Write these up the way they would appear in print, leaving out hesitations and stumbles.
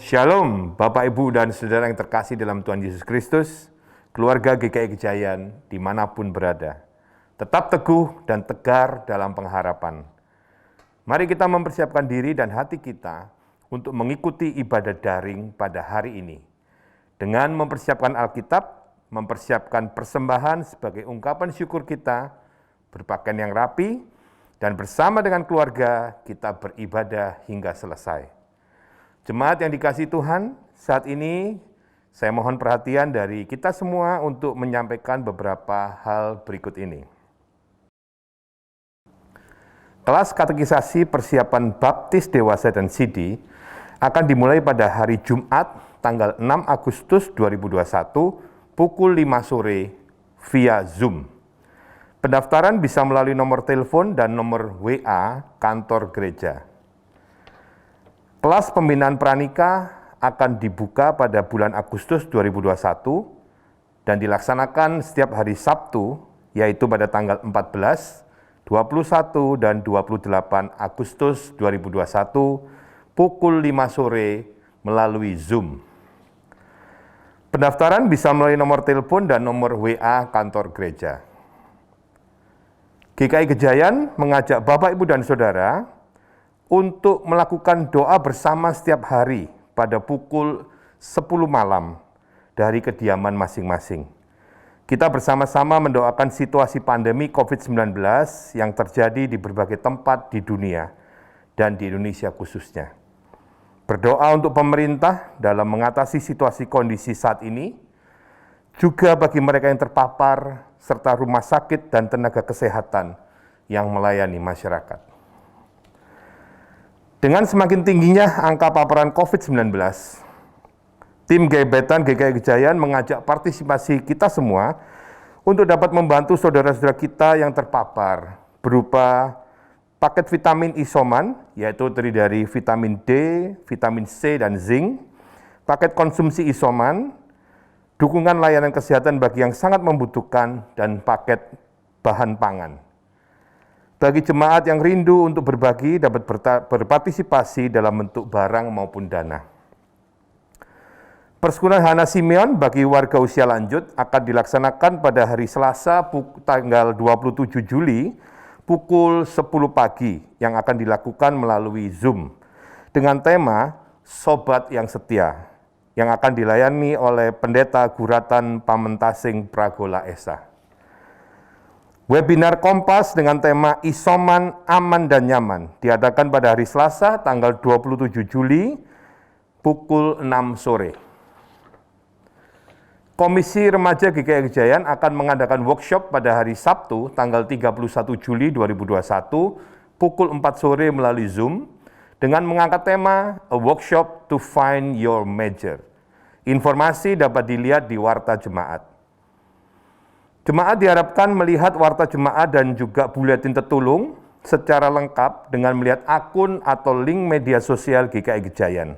Shalom Bapak Ibu dan Saudara yang terkasih dalam Tuhan Yesus Kristus, keluarga GKI Gejayan dimanapun berada. Tetap teguh dan tegar dalam pengharapan. Mari kita mempersiapkan diri dan hati kita untuk mengikuti ibadah daring pada hari ini. Dengan mempersiapkan Alkitab, mempersiapkan persembahan sebagai ungkapan syukur kita, berpakaian yang rapi, dan bersama dengan keluarga kita beribadah hingga selesai. Jemaat yang dikasihi Tuhan, saat ini saya mohon perhatian dari kita semua untuk menyampaikan beberapa hal berikut ini. Kelas katekisasi persiapan baptis dewasa dan sidi akan dimulai pada hari Jumat tanggal 6 Agustus 2021 pukul 5 sore via Zoom. Pendaftaran bisa melalui nomor telepon dan nomor WA kantor gereja. Kelas pembinaan pranikah akan dibuka pada bulan Agustus 2021 dan dilaksanakan setiap hari Sabtu, yaitu pada tanggal 14, 21, dan 28 Agustus 2021 pukul 5 sore melalui Zoom. Pendaftaran bisa melalui nomor telepon dan nomor WA kantor gereja. GKI Gejayan mengajak Bapak, Ibu, dan Saudara untuk melakukan doa bersama setiap hari pada pukul 10 malam dari kediaman masing-masing. Kita bersama-sama mendoakan situasi pandemi COVID-19 yang terjadi di berbagai tempat di dunia dan di Indonesia khususnya. Berdoa untuk pemerintah dalam mengatasi situasi kondisi saat ini, juga bagi mereka yang terpapar, serta rumah sakit dan tenaga kesehatan yang melayani masyarakat. Dengan semakin tingginya angka paparan COVID-19, tim gebetan GKI Gejayan mengajak partisipasi kita semua untuk dapat membantu saudara-saudara kita yang terpapar berupa paket vitamin isoman, yaitu terdiri dari vitamin D, vitamin C, dan zinc, paket konsumsi isoman, dukungan layanan kesehatan bagi yang sangat membutuhkan, dan paket bahan pangan. Bagi jemaat yang rindu untuk berbagi dapat berpartisipasi dalam bentuk barang maupun dana. Persekutuan Hana Simeon bagi warga usia lanjut akan dilaksanakan pada hari Selasa tanggal 27 Juli pukul 10 pagi yang akan dilakukan melalui Zoom dengan tema Sobat yang Setia yang akan dilayani oleh Pendeta Guratan Pamentasing Pragola Esa. Webinar Kompas dengan tema Isoman Aman dan Nyaman diadakan pada hari Selasa tanggal 27 Juli pukul 6 sore. Komisi Remaja GKI Gejayan akan mengadakan workshop pada hari Sabtu tanggal 31 Juli 2021 pukul 4 sore melalui Zoom dengan mengangkat tema A Workshop to Find Your Major. Informasi dapat dilihat di Warta Jemaat. Jemaat diharapkan melihat warta jemaat dan juga buletin tetulung secara lengkap dengan melihat akun atau link media sosial GKI Gejayan.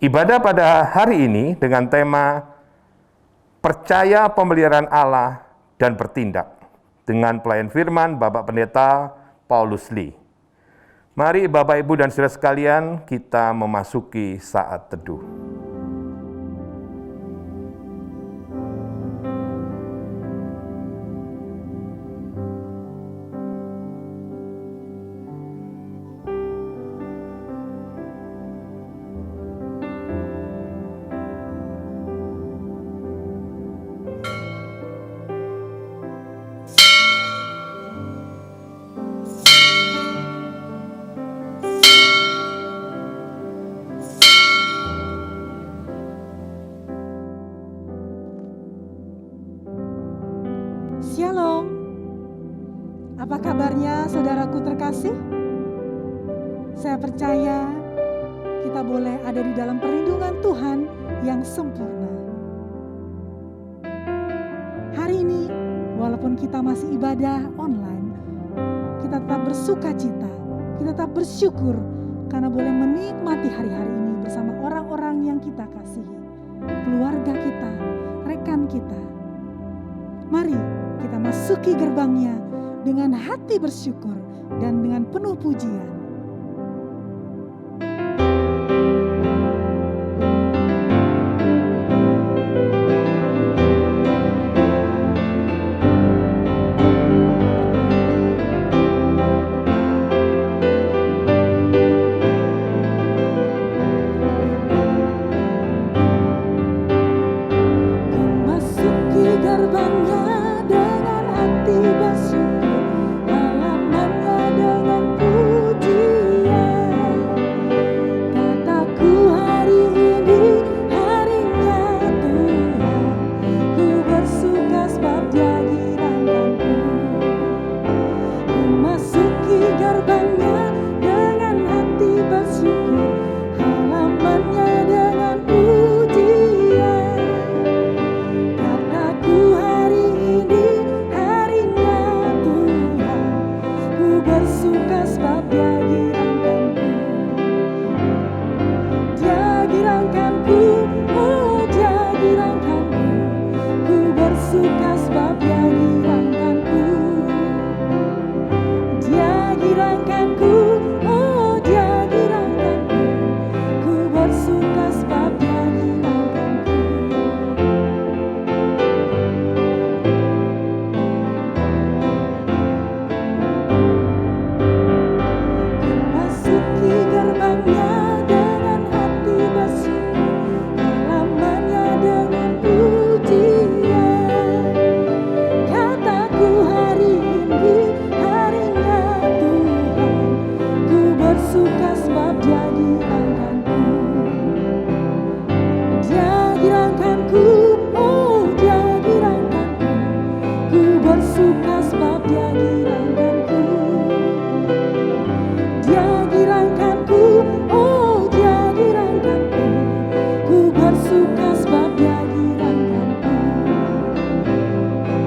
Ibadah pada hari ini dengan tema Percaya Pemeliharaan Allah dan Bertindak dengan pelayan firman Bapak Pendeta Paulus Lee. Mari Bapak, Ibu, dan saudara sekalian kita memasuki saat teduh. Shalom, apa kabarnya saudaraku terkasih? Saya percaya kita boleh ada di dalam perlindungan Tuhan yang sempurna. Hari ini, walaupun kita masih ibadah online, kita tetap bersuka cita, kita tetap bersyukur karena boleh menikmati hari-hari ini bersama orang-orang yang kita kasihi, keluarga kita, rekan kita. Mari kita masuki gerbangnya dengan hati bersyukur dan dengan penuh pujian. gerbangnya dengan hati bersyukur, halamannya dengan pujian. Kataku hari ini harinya Tuhan, ku bersuka sebab Dia girangkanku. Ku masuki gerbangnya dengan hati bersyukur, halamannya dengan pujian. Kataku hari ini harinya Tuhan, ku bersuka sebab Dia girangkanku. Dia girangkanku, oh Dia girangkanku, ku bersuka sebab Dia girangkanku. Dia girangkanku, oh Dia girangkanku, ku bersuka sebab Dia girangkanku. Ku masuki gerbangnya dengan hati bersyukur, halamannya dengan pujian. Kataku hari ini harinya Tuhan, ku bersuka sebab Dia girangkanku. Dia girangkanku, oh Dia girangkanku, ku bersuka sebab Dia girangkanku. Dia girangkanku, oh Dia girangkanku, ku bersuka sebab Dia girangkanku.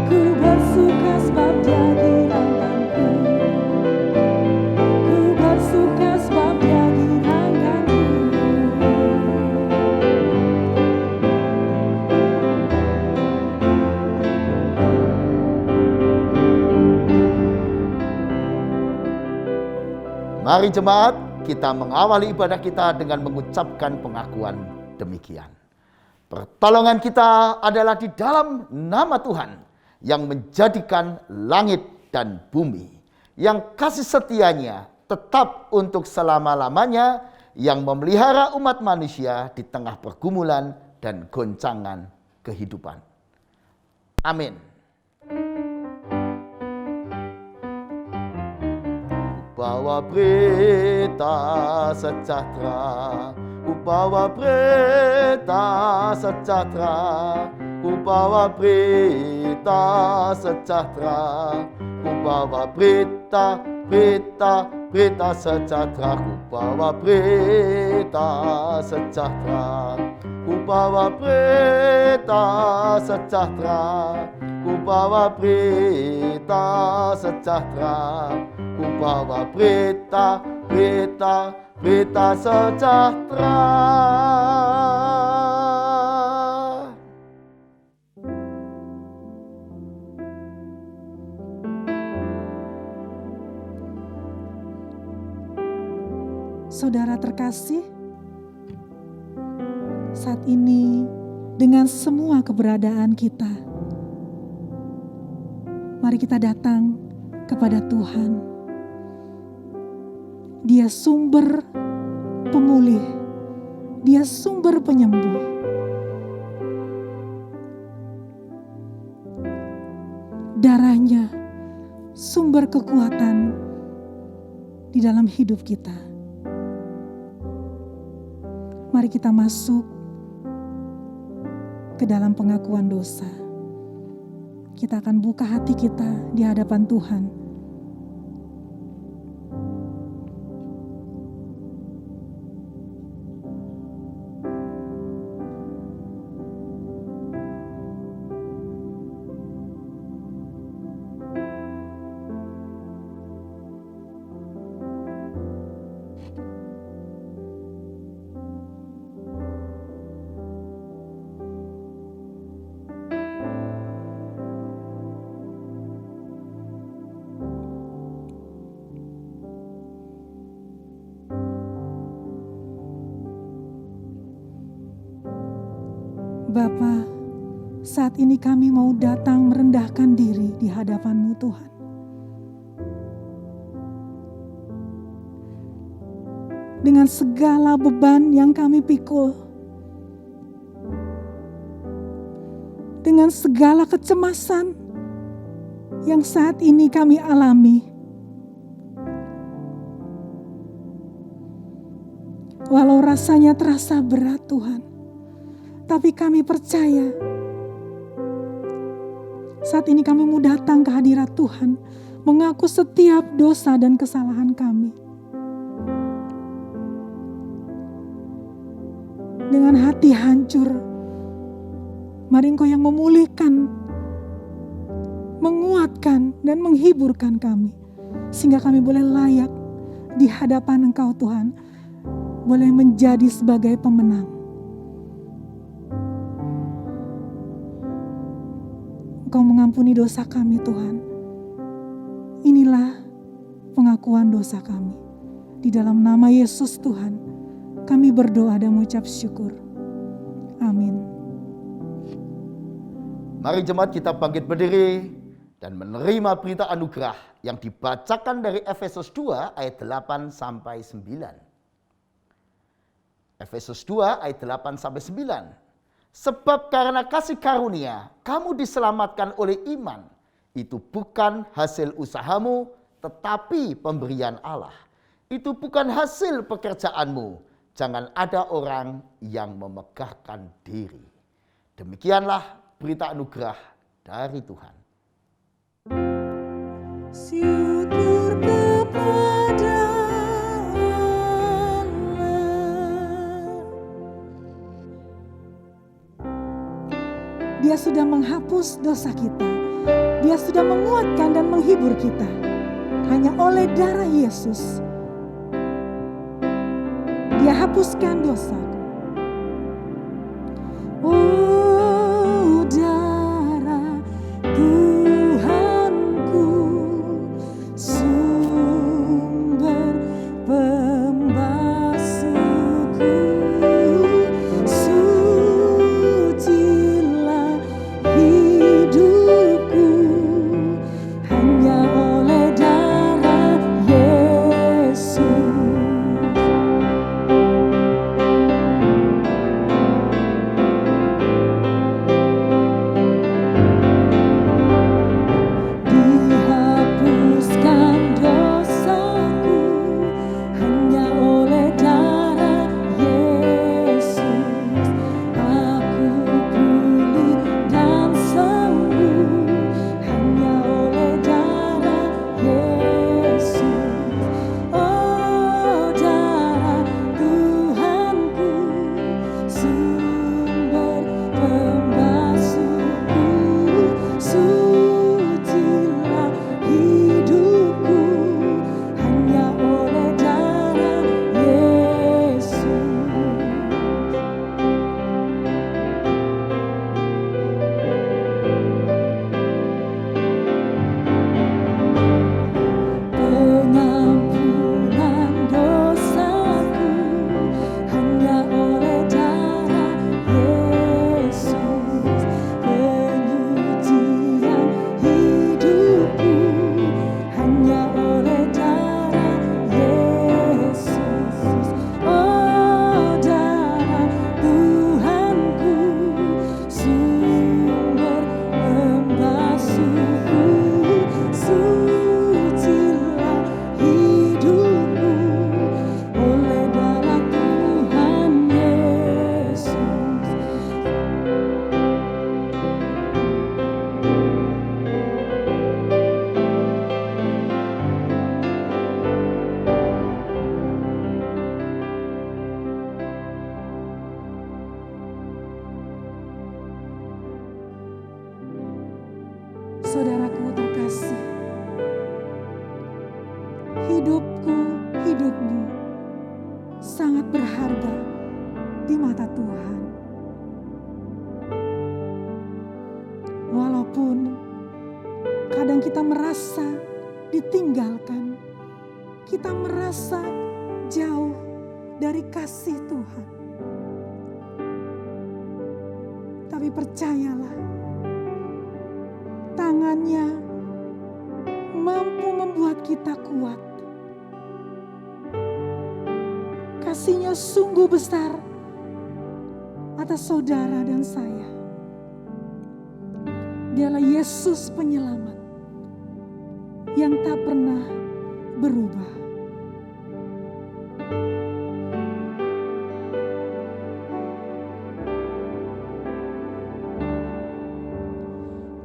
Ku bersuka sebab Dia girangkanku. Ku bersuka sebab Dia girangkanku. Mari jemaat, kita mengawali ibadah kita dengan mengucapkan pengakuan demikian. Pertolongan kita adalah di dalam nama Tuhan yang menjadikan langit dan bumi, yang kasih setianya tetap untuk selama-lamanya, yang memelihara umat manusia di tengah pergumulan dan goncangan kehidupan. Amin. Bawa berita sejahtera, ku bawa berita sejahtera, ku bawa berita sejahtera, ku bawa berita sejahtera, ku bawa berita sejahtera, ku bawa berita sejahtera, ku bawa berita sejahtera, ku bawa berita sejahtera. Saudara terkasih, saat ini dengan semua keberadaan kita, mari kita datang kepada Tuhan. Dia sumber pemulih, Dia sumber penyembuh. Darahnya sumber kekuatan di dalam hidup kita. Mari kita masuk ke dalam pengakuan dosa. Kita akan buka hati kita di hadapan Tuhan. Bapa, saat ini kami mau datang merendahkan diri di hadapan-Mu Tuhan. Dengan segala beban yang kami pikul, dengan segala kecemasan yang saat ini kami alami. Walau rasanya terasa berat Tuhan, tapi kami percaya saat ini kami mau datang ke hadirat Tuhan, mengaku setiap dosa dan kesalahan kami. Dengan hati hancur, mari Engkau yang memulihkan, menguatkan, dan menghiburkan kami. Sehingga kami boleh layak di hadapan Engkau Tuhan, boleh menjadi sebagai pemenang. Engkau mengampuni dosa kami Tuhan. Inilah pengakuan dosa kami. Di dalam nama Yesus Tuhan, kami berdoa dan mengucap syukur. Amin. Mari jemaat kita bangkit berdiri dan menerima berita anugerah yang dibacakan dari Efesus 2 ayat 8 sampai 9. Efesus 2 ayat 8 sampai 9. Sebab karena kasih karunia kamu diselamatkan oleh iman. Itu bukan hasil usahamu, tetapi pemberian Allah. Itu bukan hasil pekerjaanmu. Jangan ada orang yang memegahkan diri. Demikianlah berita anugerah dari Tuhan. Syukur kepada Allah. Dia sudah menghapus dosa kita. Dia sudah menguatkan dan menghibur kita. Hanya oleh darah Yesus Dia hapuskan dosaku. Oh, darah Tuhanku, sumber pembasuhku, sucilah hidupku, hanya oleh darah Yesus. Saudaraku terkasih, hidupku, hidupmu sangat berharga di mata Tuhan. Walaupun kadang kita merasa ditinggalkan, kita merasa jauh dari kasih Tuhan. Tapi percayalah, tangannya mampu membuat kita kuat. Kasihnya sungguh besar atas saudara dan saya. Dialah Yesus penyelamat yang tak pernah berubah.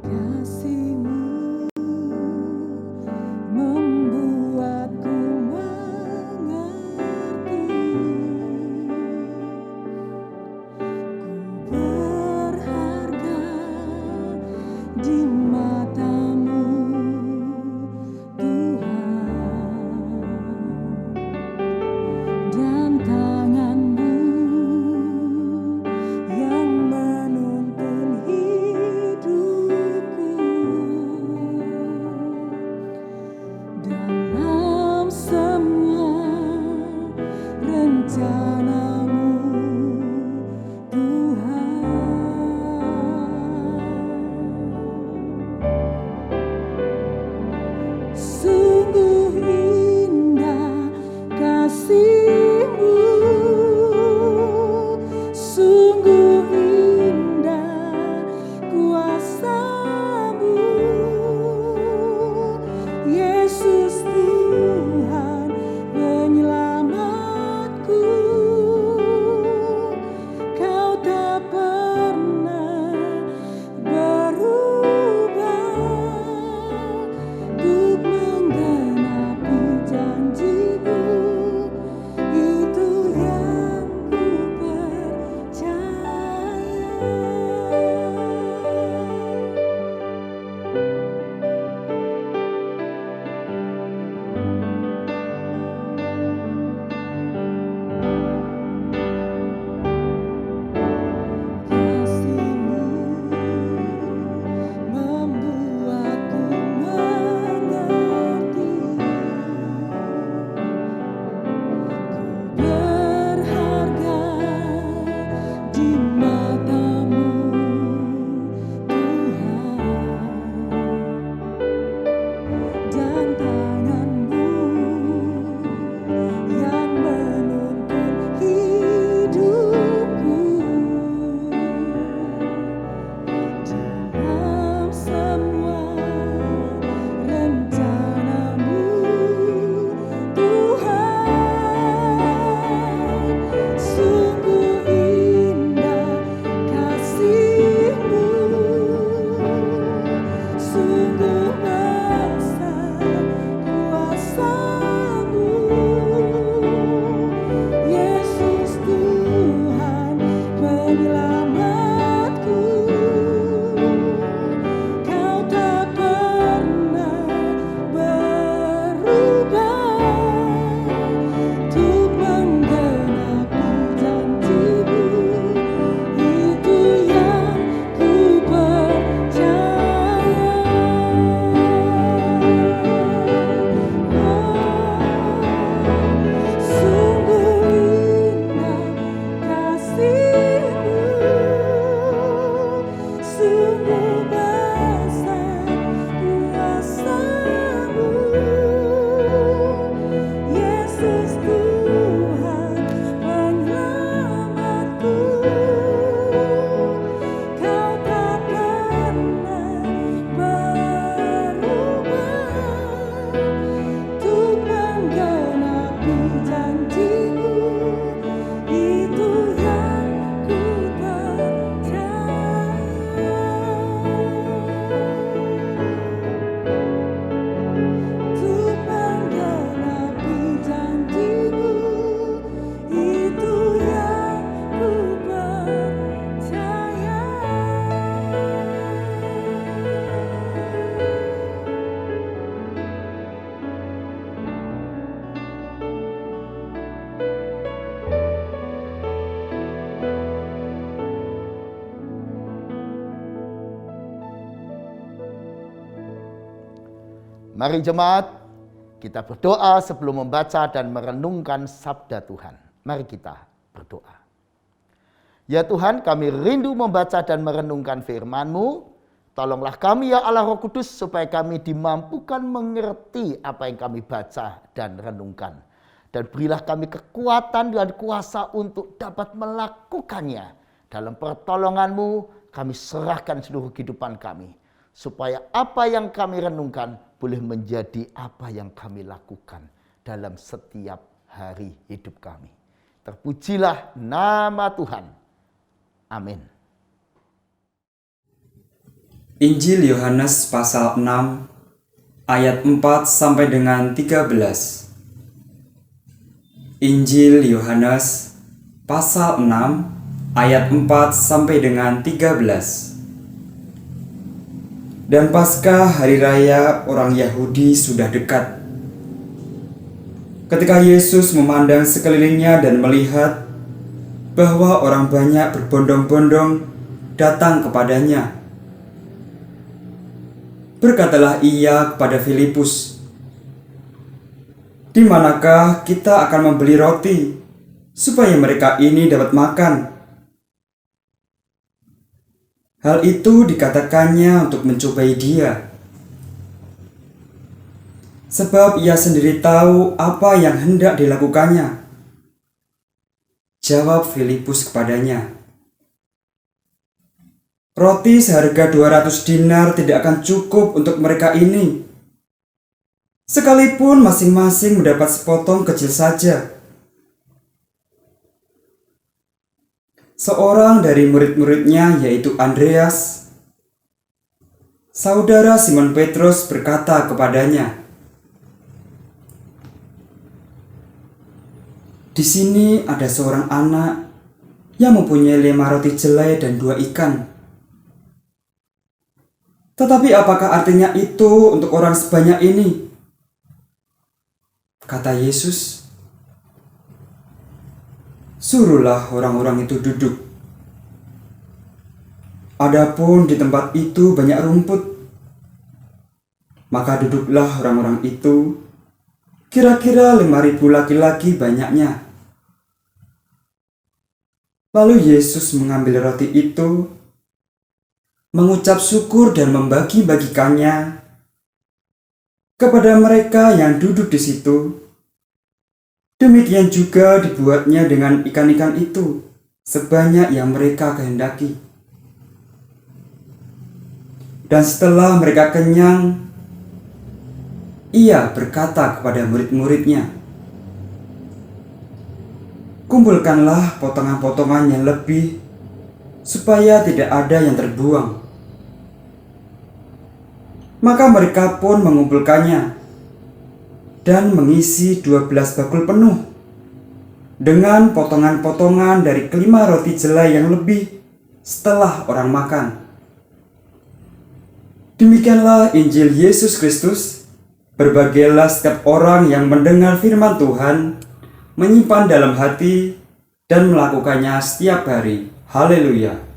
Kasih-Mu membuatku mengerti, ku berharga di mata-Mu Tuhan, dan tangan-Mu yang menuntun hidupku. Dalam semua rencana-Mu Tuhan, sungguh indah kasih-Mu, sungguh indah kuasa-Mu, Yesus Tuhan penyelamatku. Kau tak pernah berubah untuk menggenapi janji-Mu, itu yang ku percaya. Kasih-Mu membuatku mengerti, ku berharga di mata-Mu Tuhan, dan tangan-Mu yang menuntun hidupku. Dalam semua rencana-Mu Tuhan, sungguh indah kasih-Mu, sungguh besar kuasa-Mu, Yesus Tuhan penyelamatku. Kau tak pernah berubah untuk menggenapi janji-Mu, itu yang ku percaya. Sungguh indah kasih-Mu, sungguh besar kuasa-Mu, Yesus Tuhan penyelamatku. Kau tak pernah berubah untuk menggenapi janji-Mu, itu yang ku percaya. Untuk menggenapi janji-Mu, itu yang ku percaya. Mari jemaat, kita berdoa sebelum membaca dan merenungkan sabda Tuhan. Mari kita berdoa. Ya Tuhan, kami rindu membaca dan merenungkan firman-Mu. Tolonglah kami ya Allah Roh Kudus supaya kami dimampukan mengerti apa yang kami baca dan renungkan. Dan berilah kami kekuatan dan kuasa untuk dapat melakukannya. Dalam pertolongan-Mu kami serahkan seluruh kehidupan kami. supaya apa yang kami renungkan boleh menjadi apa yang kami lakukan dalam setiap hari hidup kami. Terpujilah nama Tuhan. Amin. Injil Yohanes pasal 6 ayat 4 sampai dengan 13. Injil Yohanes pasal 6 ayat 4 sampai dengan 13. Dan pasca hari raya orang Yahudi sudah dekat. Ketika Yesus memandang sekelilingnya dan melihat bahwa orang banyak berbondong-bondong datang kepadanya, berkatalah ia kepada Filipus, "Di manakah kita akan membeli roti supaya mereka ini dapat makan?" Hal itu dikatakannya untuk mencobai dia, sebab ia sendiri tahu apa yang hendak dilakukannya. Jawab Filipus kepadanya, "Roti seharga 200 dinar tidak akan cukup untuk mereka ini, sekalipun masing-masing mendapat sepotong kecil saja." Seorang dari murid-muridnya, yaitu Andreas, saudara Simon Petrus, berkata kepadanya, "Di sini ada seorang anak yang mempunyai 5 roti jelai dan 2 ikan. Tetapi apakah artinya itu untuk orang sebanyak ini?" Kata Yesus, "Suruhlah orang-orang itu duduk." Adapun di tempat itu banyak rumput, maka duduklah orang-orang itu, kira-kira 5.000 laki-laki banyaknya. Lalu Yesus mengambil roti itu, mengucap syukur dan membagi-bagikannya kepada mereka yang duduk di situ. Demikian juga dibuatnya dengan ikan-ikan itu, sebanyak yang mereka kehendaki. Dan setelah mereka kenyang, ia berkata kepada murid-muridnya, "Kumpulkanlah potongan-potongan yang lebih, supaya tidak ada yang terbuang." Maka mereka pun mengumpulkannya dan mengisi 12 bakul penuh dengan potongan-potongan dari kelima roti jelai yang lebih setelah orang makan. Demikianlah Injil Yesus Kristus. Berbahagialah setiap orang yang mendengar firman Tuhan, menyimpan dalam hati, dan melakukannya setiap hari. Haleluya!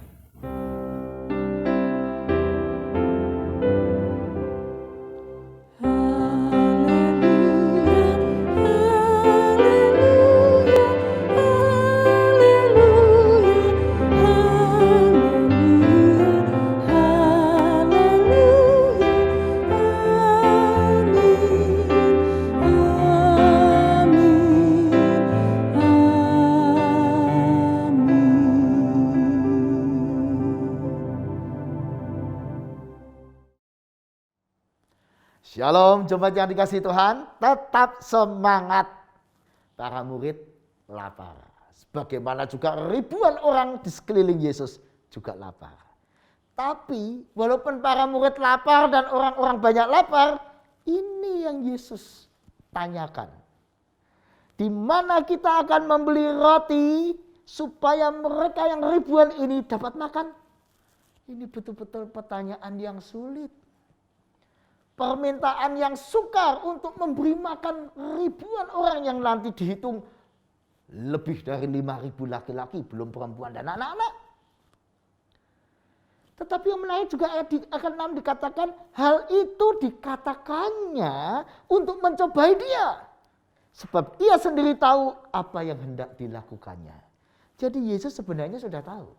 Shalom, jemaat yang dikasihi Tuhan, tetap semangat. Para murid lapar. Sebagaimana juga ribuan orang di sekeliling Yesus juga lapar. Tapi walaupun para murid lapar dan orang-orang banyak lapar, ini yang Yesus tanyakan. Di mana kita akan membeli roti supaya mereka yang ribuan ini dapat makan? Ini betul-betul pertanyaan yang sulit. Permintaan yang sukar untuk memberi makan ribuan orang yang nanti dihitung lebih dari 5.000 laki-laki, belum perempuan dan anak-anak. Tetapi yang menarik juga ayat akan 6 dikatakan, hal itu dikatakannya untuk mencobai dia. Sebab ia sendiri tahu apa yang hendak dilakukannya. Jadi Yesus sebenarnya sudah tahu.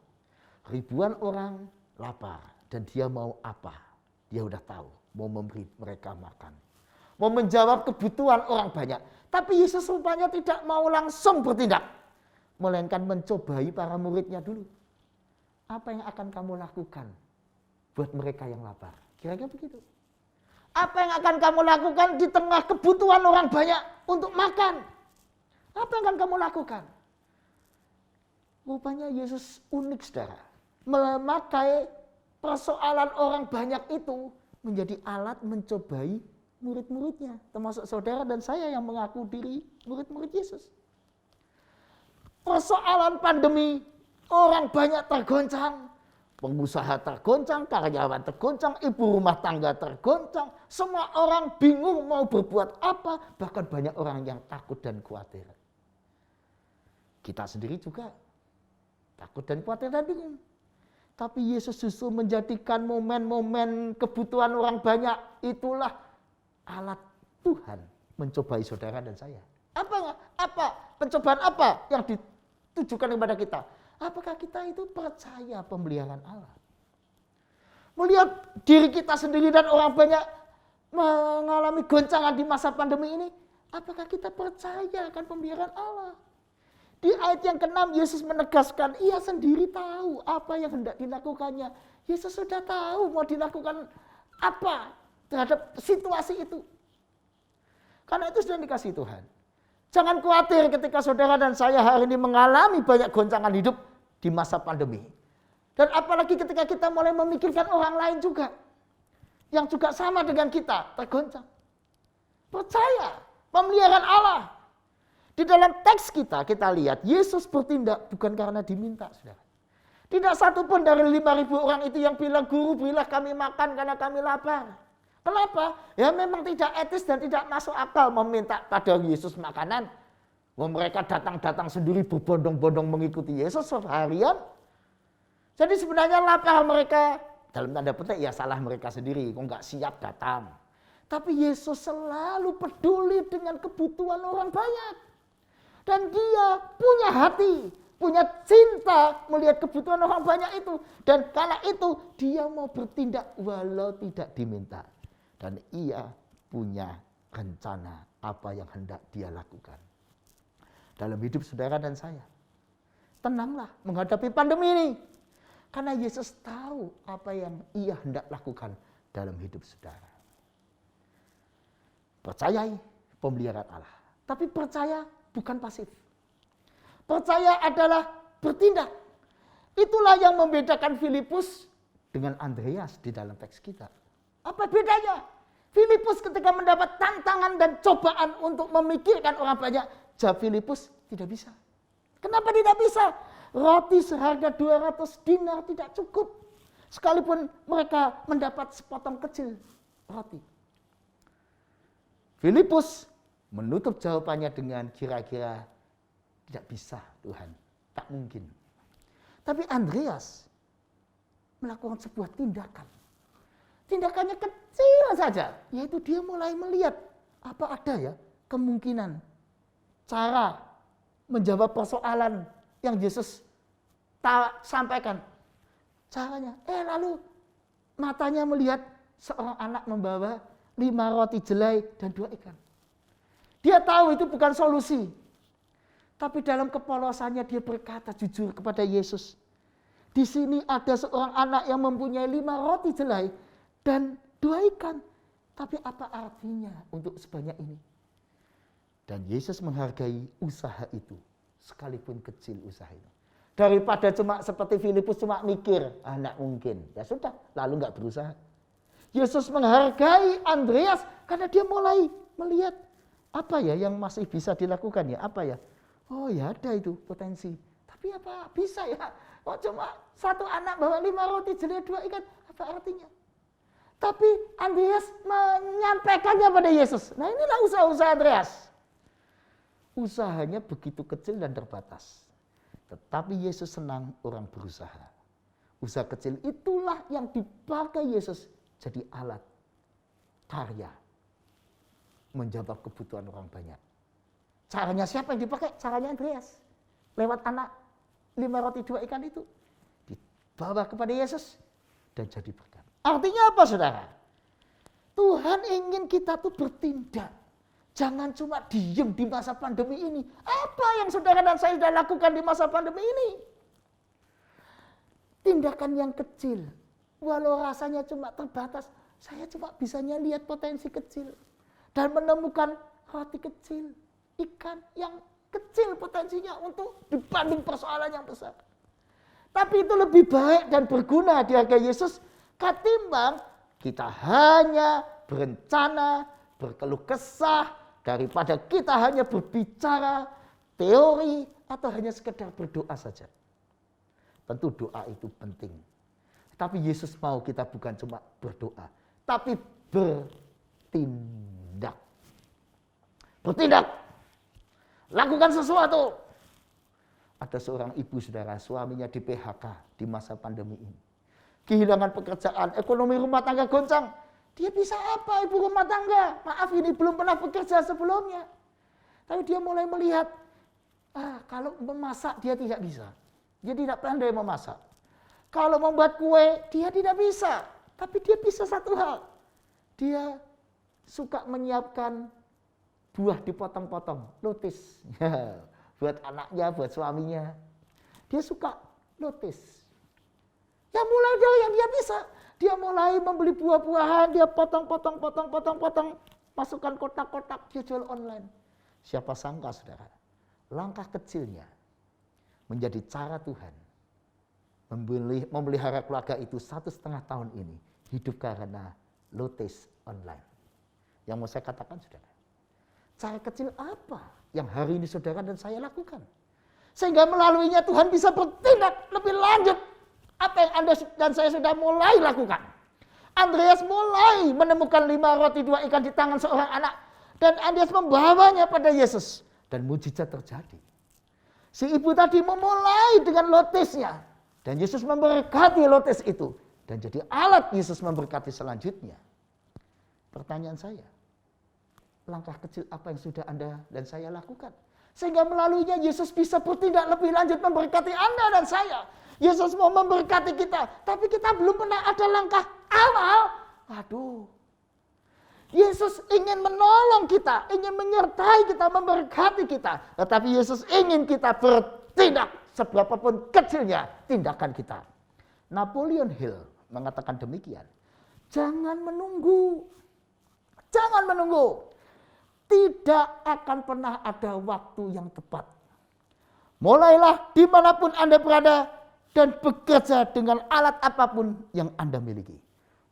Ribuan orang lapar dan dia mau apa? Dia udah tahu. Mau memberi mereka makan. Mau menjawab kebutuhan orang banyak. Tapi Yesus rupanya tidak mau langsung bertindak. Melainkan mencobai para muridnya dulu. Apa yang akan kamu lakukan buat mereka yang lapar? Kira-kira begitu. Apa yang akan kamu lakukan di tengah kebutuhan orang banyak untuk makan? Apa yang akan kamu lakukan? Rupanya Yesus unik, saudara. Memakai persoalan orang banyak itu menjadi alat mencobai murid-muridnya. Termasuk saudara dan saya yang mengaku diri murid-murid Yesus. Persoalan pandemi, orang banyak tergoncang. Pengusaha tergoncang, karyawan tergoncang, ibu rumah tangga tergoncang. Semua orang bingung mau berbuat apa. Bahkan banyak orang yang takut dan khawatir. Kita sendiri juga takut dan khawatir dan bingung. Tapi Yesus justru menjadikan momen-momen kebutuhan orang banyak. Itulah alat Tuhan mencobai saudara dan saya. Pencobaan apa yang ditujukan kepada kita? Apakah kita itu percaya pemeliharaan Allah? Melihat diri kita sendiri dan orang banyak mengalami goncangan di masa pandemi ini, apakah kita percaya akan pemeliharaan Allah? Di ayat yang ke-6 Yesus menegaskan, ia sendiri tahu apa yang hendak dilakukannya. Yesus sudah tahu mau dilakukan apa terhadap situasi itu. Karena itu sudah dikasih Tuhan. Jangan khawatir ketika saudara dan saya hari ini mengalami banyak goncangan hidup di masa pandemi. Dan apalagi ketika kita mulai memikirkan orang lain juga. Yang juga sama dengan kita, tergoncang. Percaya pemeliharaan Allah. Di dalam teks kita lihat Yesus bertindak bukan karena diminta, saudara. Tidak satu pun dari 5.000 orang itu yang bilang, guru berilah kami makan karena kami lapar. Kenapa? Ya memang tidak etis dan tidak masuk akal meminta pada Yesus makanan. Mereka datang-datang sendiri berbondong-bondong mengikuti Yesus seharian. Jadi sebenarnya lapar mereka, dalam tanda petik ya salah mereka sendiri, kok nggak siap datang. Tapi Yesus selalu peduli dengan kebutuhan orang banyak. Dan dia punya hati, punya cinta melihat kebutuhan orang banyak itu. Dan karena itu dia mau bertindak walau tidak diminta. Dan ia punya rencana apa yang hendak dia lakukan dalam hidup saudara dan saya. Tenanglah menghadapi pandemi ini. Karena Yesus tahu apa yang ia hendak lakukan dalam hidup saudara. Percayai pemeliharaan Allah. Tapi percaya bukan pasif. Percaya adalah bertindak. Itulah yang membedakan Filipus dengan Andreas di dalam teks kita. Apa bedanya? Filipus ketika mendapat tantangan dan cobaan untuk memikirkan orang banyak, jawab Filipus tidak bisa. Kenapa tidak bisa? Roti seharga 200 dinar tidak cukup. Sekalipun mereka mendapat sepotong kecil roti. Filipus menutup jawabannya dengan kira-kira tidak bisa Tuhan, tak mungkin. Tapi Andreas melakukan sebuah tindakan. Tindakannya kecil saja, yaitu dia mulai melihat apa ada ya kemungkinan cara menjawab persoalan yang Yesus sampaikan. Caranya, lalu matanya melihat seorang anak membawa 5 roti jelai dan 2 ikan. Dia tahu itu bukan solusi. Tapi dalam kepolosannya dia berkata jujur kepada Yesus. Di sini ada seorang anak yang mempunyai 5 roti jelai dan 2 ikan. Tapi apa artinya untuk sebanyak ini? Dan Yesus menghargai usaha itu. Sekalipun kecil usaha itu. Daripada cuma seperti Filipus cuma mikir, enggak mungkin. Ya sudah, lalu enggak berusaha. Yesus menghargai Andreas karena dia mulai melihat apa ya yang masih bisa dilakukan ya, apa ya? Oh ya ada itu potensi. Tapi apa bisa ya? Oh cuma 1 anak bawa 5 roti jelai 2 ikan, apa artinya? Tapi Andreas menyampaikannya pada Yesus. Nah inilah usaha-usaha Andreas. Usahanya begitu kecil dan terbatas. Tetapi Yesus senang orang berusaha. Usaha kecil itulah yang dipakai Yesus jadi alat karya. Menjawab kebutuhan orang banyak. Caranya siapa yang dipakai? Caranya Andreas. Lewat anak 5 roti 2 ikan itu. Dibawa kepada Yesus dan jadi berkat. Artinya apa saudara? Tuhan ingin kita tuh bertindak. Jangan cuma diem di masa pandemi ini. Apa yang saudara dan saya sudah lakukan di masa pandemi ini? Tindakan yang kecil. Walau rasanya cuma terbatas. Saya cuma bisanya lihat potensi kecil dan menemukan roti kecil, ikan yang kecil potensinya untuk dibanding persoalan yang besar. Tapi itu lebih baik dan berguna di hadapan Yesus ketimbang kita hanya berencana, berkeluh kesah, daripada kita hanya berbicara teori atau hanya sekedar berdoa saja. Tentu doa itu penting. Tapi Yesus mau kita bukan cuma berdoa, tapi bertindak. Bertindak. Lakukan sesuatu. Ada seorang ibu saudara, suaminya di PHK di masa pandemi ini. Kehilangan pekerjaan, ekonomi rumah tangga goncang. Dia bisa apa ibu rumah tangga? Maaf, ini belum pernah bekerja sebelumnya. Tapi dia mulai melihat, kalau memasak dia tidak bisa. Dia tidak pandai memasak. Kalau membuat kue, dia tidak bisa. Tapi dia bisa satu hal. Dia suka menyiapkan buah dipotong-potong, lotis. Buat anaknya, buat suaminya. Dia suka lotis. Ya mulai dari yang dia bisa. Dia mulai membeli buah-buahan, dia potong, masukkan kotak-kotak, dia jual online. Siapa sangka saudara, langkah kecilnya menjadi cara Tuhan memelihara keluarga itu 1,5 tahun ini hidup karena lotis online. Yang mau saya katakan saudara, cara kecil apa yang hari ini saudara dan saya lakukan? Sehingga melaluinya Tuhan bisa bertindak lebih lanjut. Apa yang Anda dan saya sudah mulai lakukan. Andreas mulai menemukan 5 roti 2 ikan di tangan seorang anak. Dan Andreas membawanya pada Yesus. Dan mujizat terjadi. Si ibu tadi memulai dengan lotisnya. Dan Yesus memberkati lotis itu. Dan jadi alat Yesus memberkati selanjutnya. Pertanyaan saya, langkah kecil apa yang sudah Anda dan saya lakukan? Sehingga melaluinya Yesus bisa bertindak lebih lanjut memberkati Anda dan saya. Yesus mau memberkati kita, tapi kita belum pernah ada langkah awal. Aduh. Yesus ingin menolong kita, ingin menyertai kita, memberkati kita. Tetapi Yesus ingin kita bertindak seberapapun kecilnya tindakan kita. Napoleon Hill mengatakan demikian. Jangan menunggu. Jangan menunggu. Tidak akan pernah ada waktu yang tepat. Mulailah dimanapun Anda berada dan bekerja dengan alat apapun yang Anda miliki.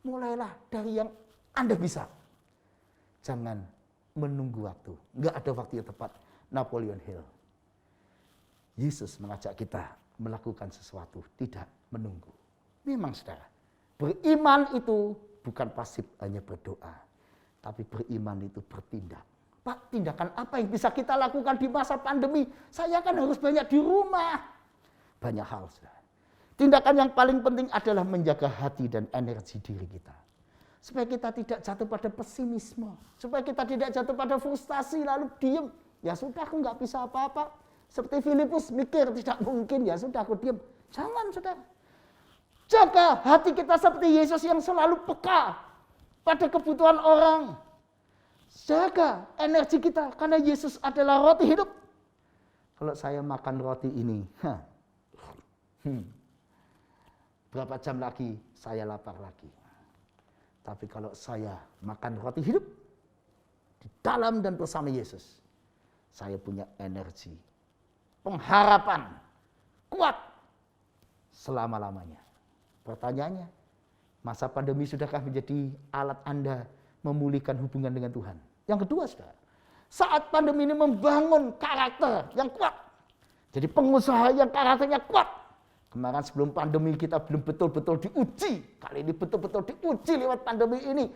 Mulailah dari yang Anda bisa. Jangan menunggu waktu. Enggak ada waktu yang tepat. Napoleon Hill. Yesus mengajak kita melakukan sesuatu, tidak menunggu. Memang saudara, beriman itu bukan pasif hanya berdoa. Tapi beriman itu bertindak. Pak, tindakan apa yang bisa kita lakukan di masa pandemi? Saya kan harus banyak di rumah. Banyak hal saudara. Tindakan yang paling penting adalah menjaga hati dan energi diri kita. Supaya kita tidak jatuh pada pesimisme. Supaya kita tidak jatuh pada frustasi lalu diam. Ya sudah, aku nggak bisa apa-apa. Seperti Filipus mikir tidak mungkin, ya sudah aku diam. Jangan saudara. Jaga hati kita seperti Yesus yang selalu peka pada kebutuhan orang. Jaga energi kita karena Yesus adalah roti hidup. Kalau saya makan roti ini, berapa jam lagi saya lapar lagi. Tapi kalau saya makan roti hidup di dalam dan bersama Yesus, saya punya energi, pengharapan kuat selama-lamanya. Pertanyaannya, masa pandemi sudahkah menjadi alat Anda memulihkan hubungan dengan Tuhan? Yang kedua, saudara, saat pandemi ini membangun karakter yang kuat. Jadi pengusaha yang karakternya kuat. Kemarin sebelum pandemi kita belum betul-betul diuji. Kali ini betul-betul diuji lewat pandemi ini.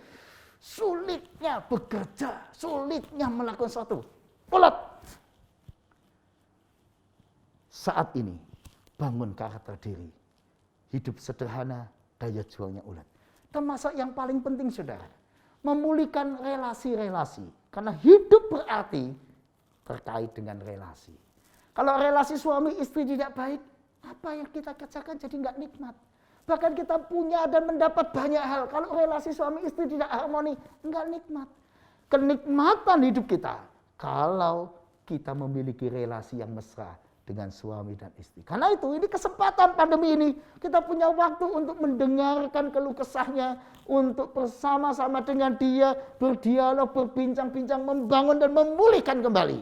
Sulitnya bekerja, sulitnya melakukan sesuatu. Ulat. Saat ini bangun karakter diri. Hidup sederhana, daya jualnya ulat. Termasuk yang paling penting saudara, memulihkan relasi-relasi. Karena hidup berarti terkait dengan relasi. Kalau relasi suami istri tidak baik, apa yang kita kerjakan jadi nggak nikmat. Bahkan kita punya dan mendapat banyak hal. Kalau relasi suami istri tidak harmoni, nggak nikmat. Kenikmatan hidup kita, kalau kita memiliki relasi yang mesra dengan suami dan istri. Karena itu ini kesempatan pandemi ini kita punya waktu untuk mendengarkan keluh kesahnya, untuk bersama-sama dengan dia berdialog, berbincang-bincang, membangun dan memulihkan kembali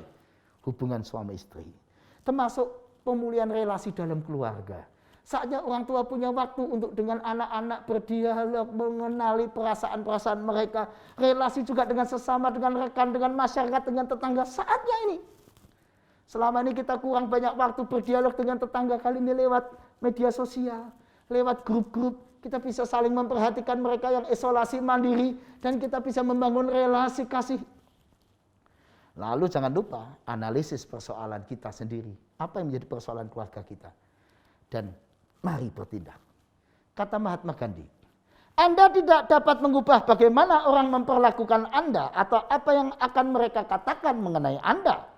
hubungan suami istri. Termasuk pemulihan relasi dalam keluarga. Saatnya orang tua punya waktu untuk dengan anak-anak berdialog, mengenali perasaan-perasaan mereka, relasi juga dengan sesama, dengan rekan, dengan masyarakat, dengan tetangga. Saatnya ini. Selama ini kita kurang banyak waktu berdialog dengan tetangga, kali ini lewat media sosial, lewat grup-grup, kita bisa saling memperhatikan mereka yang isolasi mandiri, dan kita bisa membangun relasi kasih. Lalu jangan lupa analisis persoalan kita sendiri. Apa yang menjadi persoalan keluarga kita? Dan mari bertindak. Kata Mahatma Gandhi, Anda tidak dapat mengubah bagaimana orang memperlakukan Anda atau apa yang akan mereka katakan mengenai Anda.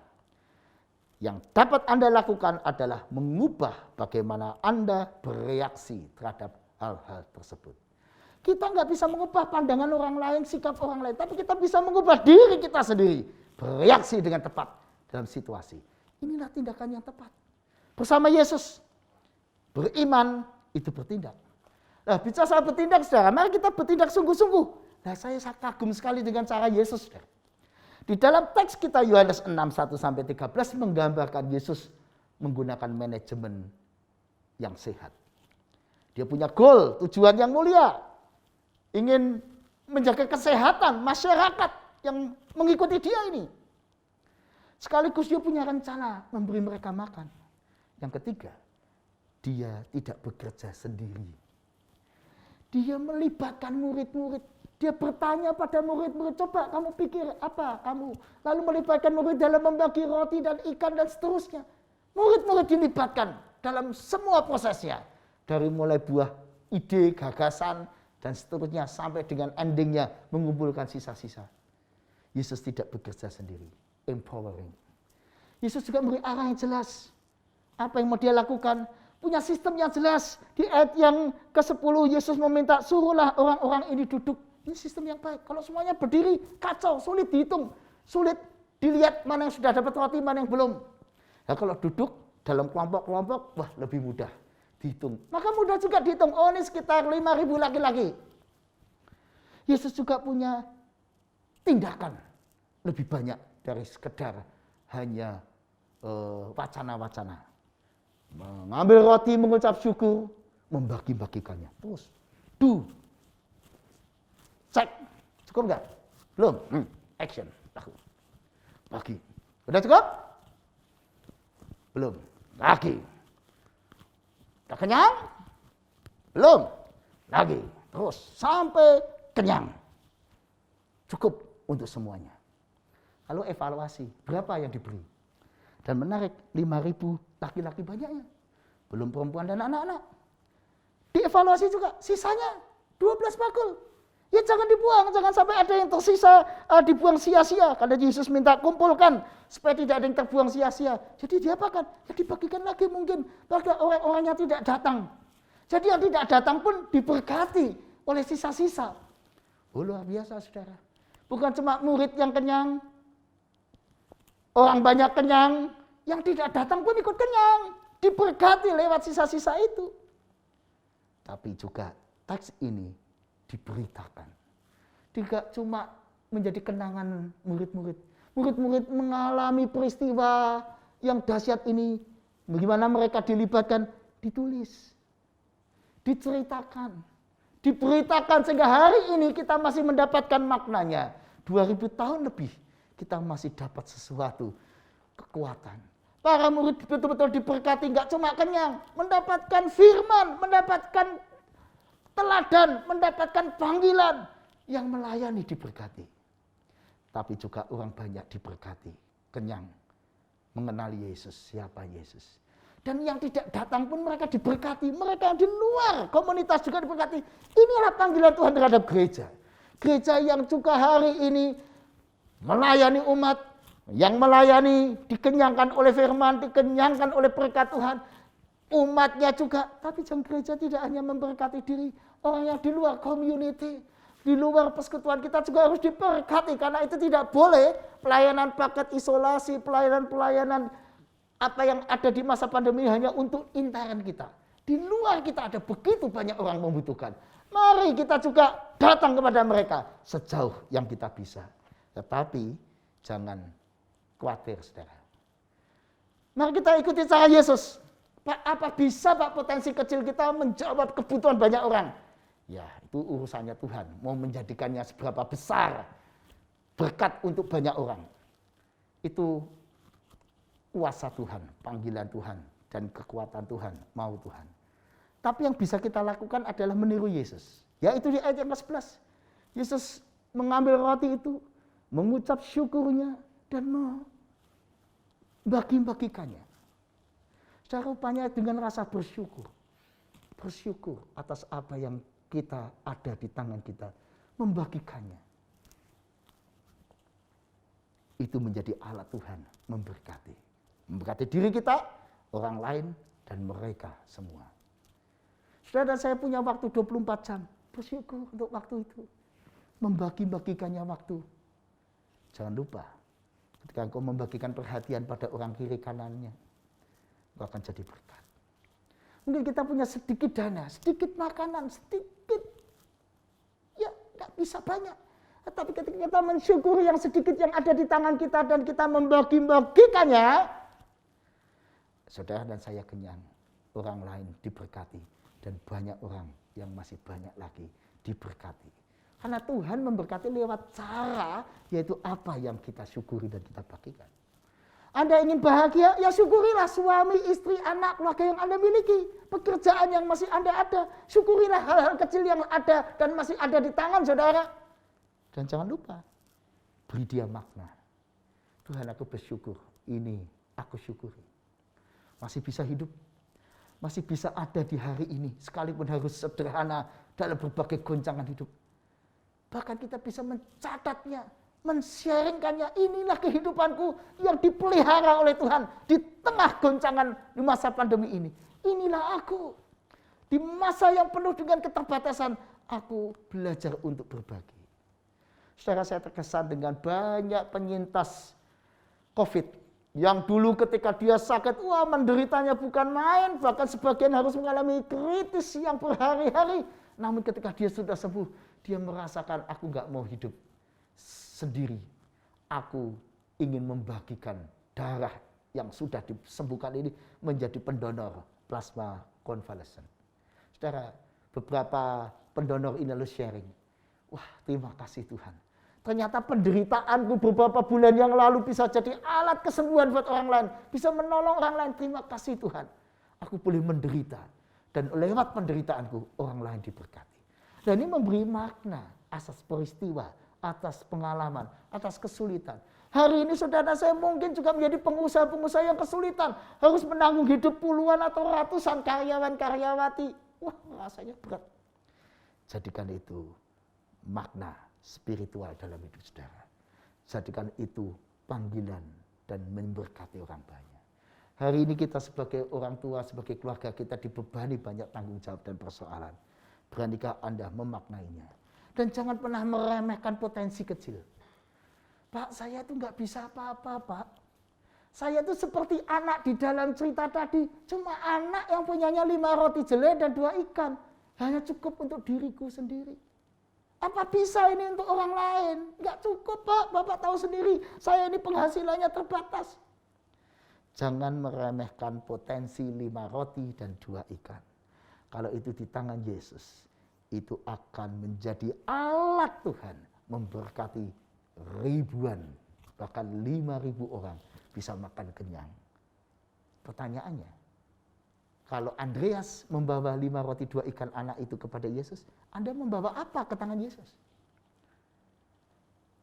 Yang dapat Anda lakukan adalah mengubah bagaimana Anda bereaksi terhadap hal-hal tersebut. Kita nggak bisa mengubah pandangan orang lain, sikap orang lain, tapi kita bisa mengubah diri kita sendiri, bereaksi dengan tepat dalam situasi. Inilah tindakan yang tepat. Bersama Yesus, beriman itu bertindak. Nah, bicara soal bertindak, saudara, mari kita bertindak sungguh-sungguh. Nah, saya kagum sekali dengan cara Yesus, saudara. Di dalam teks kita Yohanes 6, 1-13 menggambarkan Yesus menggunakan manajemen yang sehat. Dia punya goal, tujuan yang mulia. Ingin menjaga kesehatan masyarakat yang mengikuti dia ini. Sekaligus dia punya rencana memberi mereka makan. Yang ketiga, dia tidak bekerja sendiri. Dia melibatkan murid-murid. Dia bertanya pada murid-murid, coba kamu pikir apa kamu. Lalu melibatkan murid dalam membagi roti dan ikan dan seterusnya. Murid-murid dilibatkan dalam semua prosesnya. Dari mulai buah ide, gagasan, dan seterusnya sampai dengan endingnya mengumpulkan sisa-sisa. Yesus tidak bekerja sendiri. Empowering. Yesus juga memberi arah yang jelas. Apa yang mau dia lakukan? Punya sistem yang jelas. Di ayat yang ke-10 Yesus meminta suruhlah orang-orang ini duduk. Ini sistem yang baik. Kalau semuanya berdiri, kacau, sulit dihitung. Sulit dilihat mana yang sudah dapat roti, mana yang belum. Nah, kalau duduk dalam kelompok-kelompok, wah lebih mudah dihitung. Maka mudah juga dihitung. Oh, ini sekitar 5.000 laki-laki. Yesus juga punya tindakan lebih banyak dari sekedar hanya wacana-wacana. Mengambil roti, mengucap syukur, membagi-bagikannya. Terus, cek, cukup enggak? Belum? Action, laku. Bagi. Udah cukup? Belum. Lagi. Udah kenyang? Belum. Lagi. Terus sampai kenyang. Cukup untuk semuanya. Lalu evaluasi, berapa yang diberi? Dan menarik, 5.000 laki-laki banyaknya. Belum perempuan dan anak-anak. Dievaluasi juga, sisanya 12 bakul. Ya jangan dibuang, jangan sampai ada yang tersisa dibuang sia-sia. Karena Yesus minta kumpulkan supaya tidak ada yang terbuang sia-sia. Jadi diapakan? Ya dibagikan lagi mungkin pada orang-orang yang tidak datang. Jadi yang tidak datang pun diberkati oleh sisa-sisa. Oh, luar biasa, saudara. Bukan cuma murid yang kenyang, orang banyak kenyang, yang tidak datang pun ikut kenyang. Diberkati lewat sisa-sisa itu. Tapi juga teks ini diberitakan. Tidak cuma menjadi kenangan murid-murid. Murid-murid mengalami peristiwa yang dahsyat ini. Bagaimana mereka dilibatkan? Ditulis. Diceritakan. Diberitakan sehingga hari ini kita masih mendapatkan maknanya. 2000 tahun lebih kita masih dapat sesuatu. Kekuatan. Para murid betul-betul diberkati. Enggak cuma kenyang. Mendapatkan firman. Mendapatkan teladan, mendapatkan panggilan yang melayani diberkati. Tapi juga orang banyak diberkati, kenyang, mengenali Yesus, siapa Yesus. Dan yang tidak datang pun mereka diberkati, mereka yang di luar komunitas juga diberkati. Inilah panggilan Tuhan terhadap gereja. Gereja yang juga hari ini melayani umat, yang melayani dikenyangkan oleh firman, dikenyangkan oleh berkat Tuhan. Umatnya juga, tapi jangan gereja tidak hanya memberkati diri, orang yang di luar community, di luar persekutuan kita juga harus diberkati, karena itu tidak boleh pelayanan paket isolasi, pelayanan apa yang ada di masa pandemi hanya untuk intern kita. Di luar kita ada begitu banyak orang membutuhkan. Mari kita juga datang kepada mereka sejauh yang kita bisa. Tetapi jangan khawatir, saudara. Mari kita ikuti cara Yesus. Pak, apa bisa Pak potensi kecil kita menjawab kebutuhan banyak orang? Ya, itu urusannya Tuhan. Mau menjadikannya seberapa besar berkat untuk banyak orang. Itu kuasa Tuhan, panggilan Tuhan, dan kekuatan Tuhan, mau Tuhan. Tapi yang bisa kita lakukan adalah meniru Yesus. Yaitu di ayat yang ke-11. Yesus mengambil roti itu, mengucap syukurnya, dan membagi-bagikannya. Secara rupanya dengan rasa bersyukur. Bersyukur atas apa yang kita ada di tangan kita. Membagikannya. Itu menjadi alat Tuhan memberkati. Memberkati diri kita, orang lain, dan mereka semua. Saudara, saya punya waktu 24 jam. Bersyukur untuk waktu itu. Membagi-bagikannya waktu. Jangan lupa, ketika engkau membagikan perhatian pada orang kiri kanannya, engkau akan jadi berkat. Mungkin kita punya sedikit dana, sedikit makanan, sedikit. Ya, nggak bisa banyak. Tapi ketika kita mensyukuri yang sedikit yang ada di tangan kita dan kita membagi-bagikannya, saudara dan saya kenyang, orang lain diberkati, dan banyak orang yang masih banyak lagi diberkati. Karena Tuhan memberkati lewat cara, yaitu apa yang kita syukuri dan kita bagikan. Anda ingin bahagia, ya syukurilah suami, istri, anak, keluarga yang Anda miliki. Pekerjaan yang masih Anda ada. Syukurilah hal-hal kecil yang ada dan masih ada di tangan saudara. Dan jangan lupa, beri dia makna. Tuhan, aku bersyukur, ini aku syukuri. Masih bisa hidup, masih bisa ada di hari ini, sekalipun harus sederhana dalam berbagai goncangan hidup. Bahkan kita bisa mencatatnya, men-sharingkannya. Inilah kehidupanku yang dipelihara oleh Tuhan di tengah goncangan di masa pandemi ini. Inilah aku. Di masa yang penuh dengan keterbatasan, aku belajar untuk berbagi. Saudara, saya terkesan dengan banyak penyintas COVID yang dulu ketika dia sakit, wah menderitanya bukan main, bahkan sebagian harus mengalami kritis yang berhari-hari. Namun ketika dia sudah sembuh, dia merasakan, aku nggak mau hidup sendiri. Aku ingin membagikan darah yang sudah disembuhkan ini menjadi pendonor plasma konvalesen. Saudara, beberapa pendonor ini lalu sharing. Wah, terima kasih Tuhan. Ternyata penderitaanku beberapa bulan yang lalu bisa jadi alat kesembuhan buat orang lain. Bisa menolong orang lain. Terima kasih Tuhan. Aku boleh menderita. Dan lewat penderitaanku orang lain diberkati. Dan ini memberi makna atas peristiwa, atas pengalaman, atas kesulitan. Hari ini saudara saya mungkin juga menjadi pengusaha-pengusaha yang kesulitan. Harus menanggung hidup puluhan atau ratusan karyawan-karyawati. Wah, rasanya berat. Jadikan itu makna spiritual dalam hidup saudara. Jadikan itu panggilan dan memberkati orang banyak. Hari ini kita sebagai orang tua, sebagai keluarga kita dibebani banyak tanggung jawab dan persoalan. Beranikah Anda memaknainya? Dan jangan pernah meremehkan potensi kecil. Pak, saya tuh nggak bisa apa-apa, Pak. Saya tuh seperti anak di dalam cerita tadi. Cuma anak yang punyanya 5 roti jelai dan 2 ikan. Hanya cukup untuk diriku sendiri. Apa bisa ini untuk orang lain? Enggak cukup Pak, Bapak tahu sendiri. Saya ini penghasilannya terbatas. Jangan meremehkan potensi 5 roti dan 2 ikan. Kalau itu di tangan Yesus, itu akan menjadi alat Tuhan memberkati ribuan, bahkan 5.000 orang bisa makan kenyang. Pertanyaannya, kalau Andreas membawa 5 roti 2 ikan anak itu kepada Yesus, Anda membawa apa ke tangan Yesus?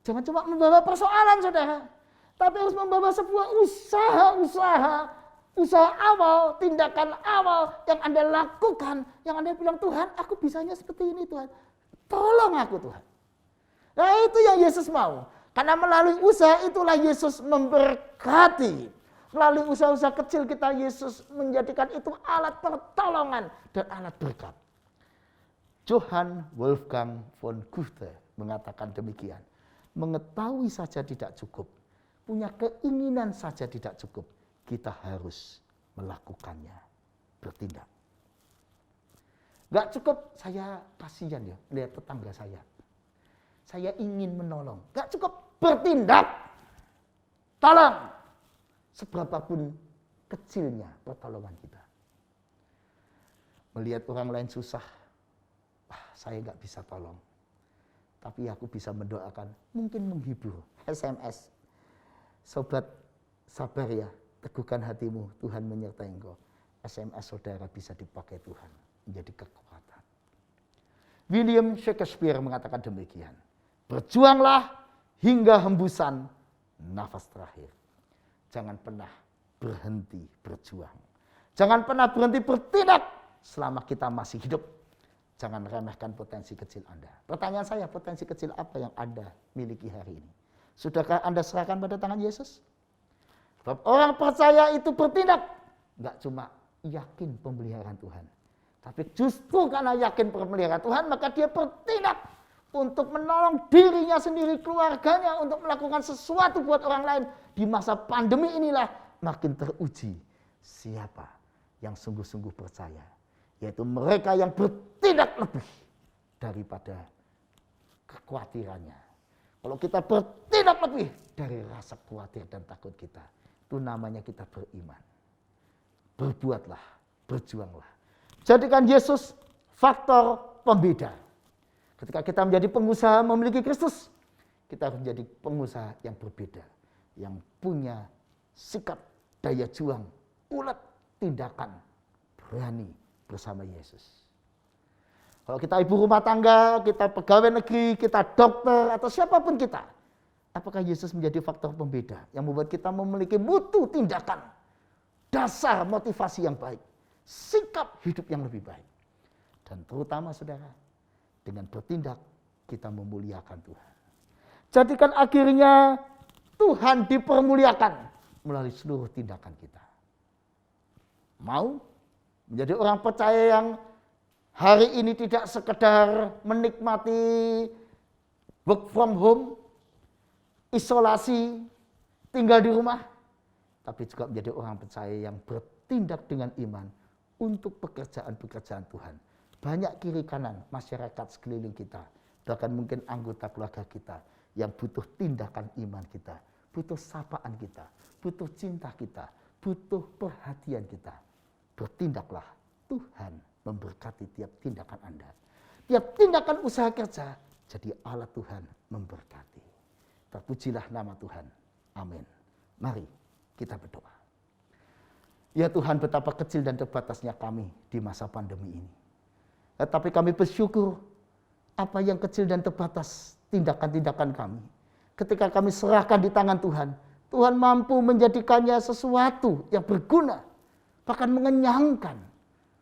Jangan cuma membawa persoalan saudara, tapi harus membawa sebuah usaha awal, tindakan awal yang Anda lakukan, yang Anda bilang, Tuhan aku bisanya seperti ini Tuhan, tolong aku Tuhan. Nah itu yang Yesus mau, karena melalui usaha itulah Yesus memberkati. Melalui usaha-usaha kecil kita, Yesus menjadikan itu alat pertolongan dan alat berkat. Johann Wolfgang von Goethe mengatakan demikian. Mengetahui saja tidak cukup. Punya keinginan saja tidak cukup. kita harus melakukannya, bertindak. Gak cukup saya kasihan ya, lihat tetangga saya. Saya ingin menolong. Gak cukup, bertindak. Tolong. Seberapapun kecilnya pertolongan kita. Melihat orang lain susah, saya gak bisa tolong. Tapi aku bisa mendoakan, mungkin menghibur. SMS. Sobat, sabar ya, teguhkan hatimu, Tuhan menyertai engkau. SMS saudara bisa dipakai Tuhan menjadi kekuatan. William Shakespeare mengatakan demikian. Berjuanglah hingga hembusan nafas terakhir. Jangan pernah berhenti berjuang. Jangan pernah berhenti bertindak selama kita masih hidup. Jangan remehkan potensi kecil Anda. Pertanyaan saya, potensi kecil apa yang Anda miliki hari ini? Sudahkah Anda serahkan pada tangan Yesus? Sebab orang percaya itu bertindak. Enggak cuma yakin pemeliharaan Tuhan. Tapi justru karena yakin pemeliharaan Tuhan, maka dia bertindak untuk menolong dirinya sendiri, keluarganya, untuk melakukan sesuatu buat orang lain. Di masa pandemi inilah makin teruji siapa yang sungguh-sungguh percaya. Yaitu mereka yang bertindak lebih daripada kekhawatirannya. Kalau kita bertindak lebih dari rasa khawatir dan takut kita, itu namanya kita beriman. Berbuatlah, berjuanglah. Jadikan Yesus faktor pembeda. Ketika kita menjadi pengusaha memiliki Kristus, kita harus menjadi pengusaha yang berbeda. Yang punya sikap, daya juang, ulet, tindakan, berani bersama Yesus. Kalau kita ibu rumah tangga, kita pegawai negeri, kita dokter, atau siapapun kita, apakah Yesus menjadi faktor pembeda yang membuat kita memiliki mutu tindakan, dasar motivasi yang baik, sikap hidup yang lebih baik. Dan terutama saudara, dengan bertindak kita memuliakan Tuhan. Jadikan akhirnya Tuhan dipermuliakan melalui seluruh tindakan kita. Mau menjadi orang percaya yang hari ini tidak sekedar menikmati work from home, isolasi, tinggal di rumah, tapi juga menjadi orang percaya yang bertindak dengan iman untuk pekerjaan-pekerjaan Tuhan. Banyak kiri kanan masyarakat sekeliling kita, bahkan mungkin anggota keluarga kita yang butuh tindakan iman kita, butuh sapaan kita, butuh cinta kita, butuh perhatian kita. Bertindaklah, Tuhan memberkati tiap tindakan Anda. Tiap tindakan usaha kerja jadi alat Tuhan memberkati. Terpujilah nama Tuhan. Amin. Mari kita berdoa. Ya Tuhan, betapa kecil dan terbatasnya kami di masa pandemi ini. Tetapi kami bersyukur apa yang kecil dan terbatas tindakan-tindakan kami. Ketika kami serahkan di tangan Tuhan, Tuhan mampu menjadikannya sesuatu yang berguna, bahkan mengenyangkan,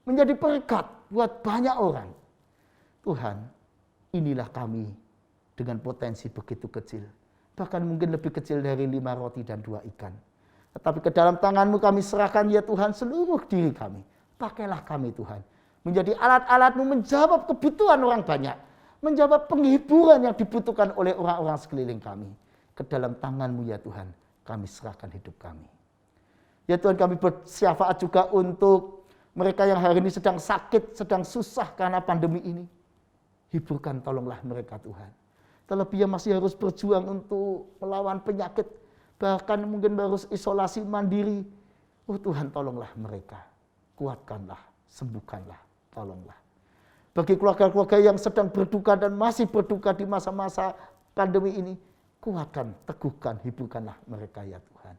menjadi berkat buat banyak orang. Tuhan, inilah kami dengan potensi begitu kecil, bahkan mungkin lebih kecil dari 5 roti dan 2 ikan. Tetapi ke dalam tangan-Mu kami serahkan ya Tuhan seluruh diri kami. Pakailah kami Tuhan, menjadi alat-alat-Mu menjawab kebutuhan orang banyak, menjawab penghiburan yang dibutuhkan oleh orang-orang sekeliling kami. Ke dalam tangan-Mu ya Tuhan, kami serahkan hidup kami. Ya Tuhan, kami bersyafaat juga untuk mereka yang hari ini sedang sakit, sedang susah karena pandemi ini. Hiburkan, tolonglah mereka Tuhan. Terlebih yang masih harus berjuang untuk melawan penyakit, bahkan mungkin harus isolasi mandiri. Oh Tuhan, tolonglah mereka. Kuatkanlah, sembuhkanlah, tolonglah. Bagi keluarga-keluarga yang sedang berduka dan masih berduka di masa-masa pandemi ini, kuatkan, teguhkan, hiburkanlah mereka ya Tuhan.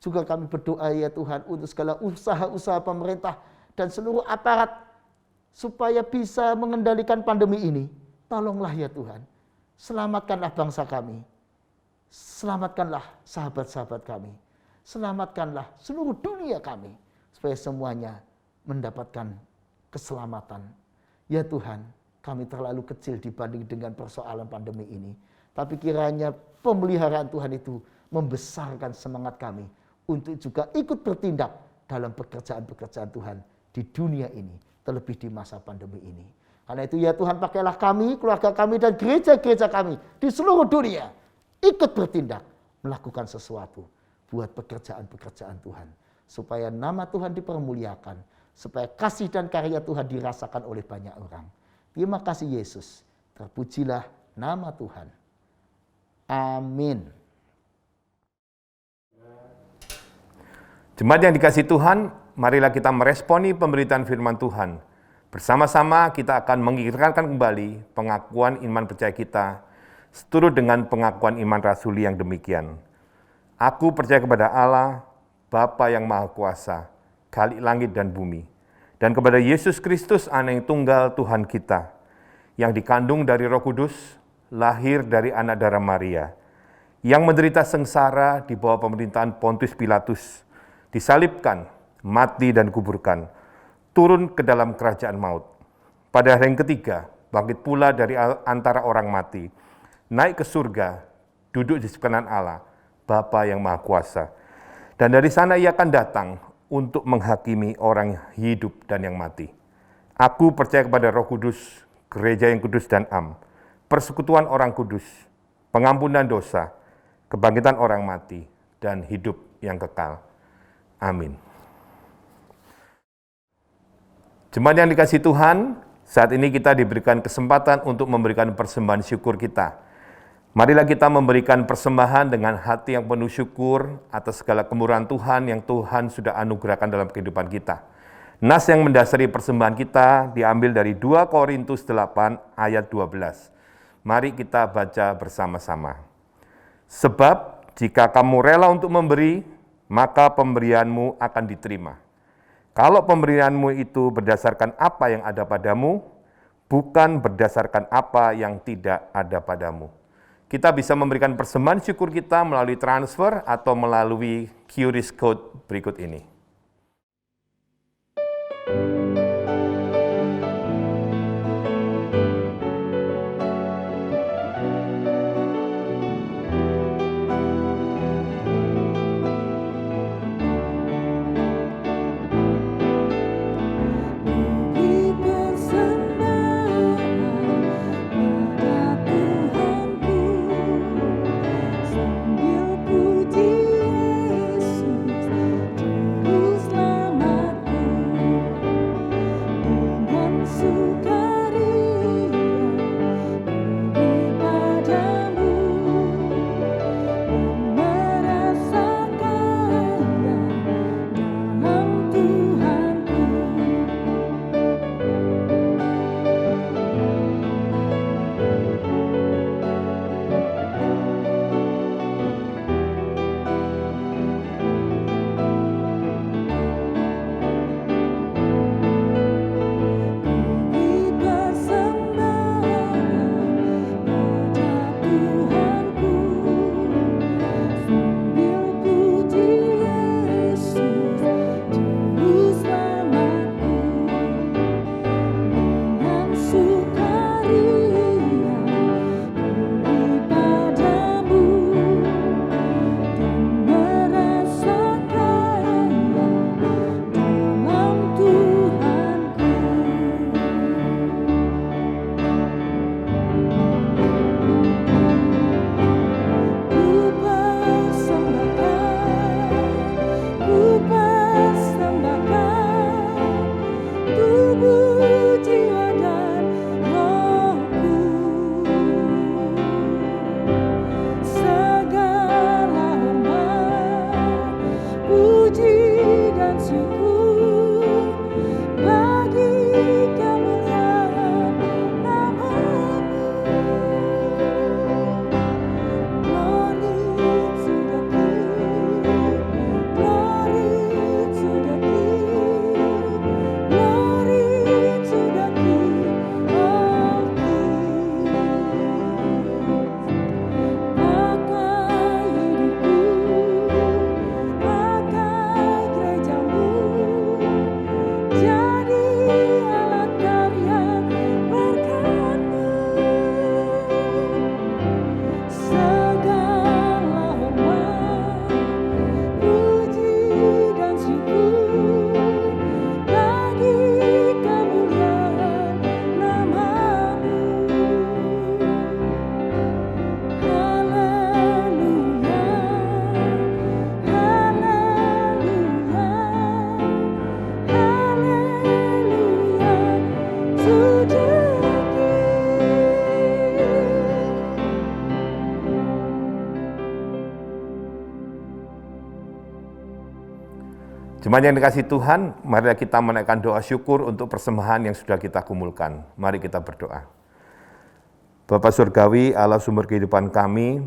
Juga kami berdoa ya Tuhan untuk segala usaha-usaha pemerintah dan seluruh aparat supaya bisa mengendalikan pandemi ini. Tolonglah ya Tuhan, selamatkanlah bangsa kami, selamatkanlah sahabat-sahabat kami, selamatkanlah seluruh dunia kami, supaya semuanya mendapatkan keselamatan. Ya Tuhan, kami terlalu kecil dibanding dengan persoalan pandemi ini. Tapi kiranya pemeliharaan Tuhan itu membesarkan semangat kami untuk juga ikut bertindak dalam pekerjaan-pekerjaan Tuhan di dunia ini, terlebih di masa pandemi ini. Karena itu ya Tuhan, pakailah kami, keluarga kami, dan gereja-gereja kami di seluruh dunia ikut bertindak, melakukan sesuatu buat pekerjaan-pekerjaan Tuhan. supaya nama Tuhan dipermuliakan, supaya kasih dan karya Tuhan dirasakan oleh banyak orang. Terima kasih Yesus, terpujilah nama Tuhan. Amin. Jemaat yang dikasihi Tuhan, marilah kita meresponi pemberitaan firman Tuhan. Bersama-sama kita akan mengikrarkan kembali pengakuan iman percaya kita, seturut dengan pengakuan iman rasuli yang demikian. Aku percaya kepada Allah, Bapa yang Maha Kuasa, Khalik langit dan bumi, dan kepada Yesus Kristus, Anak yang tunggal Tuhan kita, yang dikandung dari Roh Kudus, lahir dari anak darah Maria, yang menderita sengsara di bawah pemerintahan Pontius Pilatus, disalibkan, mati dan kuburkan, turun ke dalam kerajaan maut. Pada hari yang ketiga, bangkit pula dari antara orang mati, naik ke surga, duduk di sebelah kanan Allah, Bapa yang Maha Kuasa. Dan dari sana ia akan datang untuk menghakimi orang hidup dan yang mati. Aku percaya kepada Roh Kudus, gereja yang kudus dan am, persekutuan orang kudus, pengampunan dosa, kebangkitan orang mati, dan hidup yang kekal. Amin. Jemaat yang dikasihi Tuhan, saat ini kita diberikan kesempatan untuk memberikan persembahan syukur kita. Marilah kita memberikan persembahan dengan hati yang penuh syukur atas segala kemurahan Tuhan yang Tuhan sudah anugerahkan dalam kehidupan kita. Nas yang mendasari persembahan kita diambil dari 2 Korintus 8 ayat 12. Mari kita baca bersama-sama. Sebab jika kamu rela untuk memberi, maka pemberianmu akan diterima. Kalau pemberianmu itu berdasarkan apa yang ada padamu, bukan berdasarkan apa yang tidak ada padamu. Kita bisa memberikan persembahan syukur kita melalui transfer atau melalui QRIS code berikut ini. Jemaat yang dikasihi Tuhan, mari kita menaikkan doa syukur untuk persembahan yang sudah kita kumpulkan. Mari kita berdoa. Bapa Surgawi, Allah sumber kehidupan kami,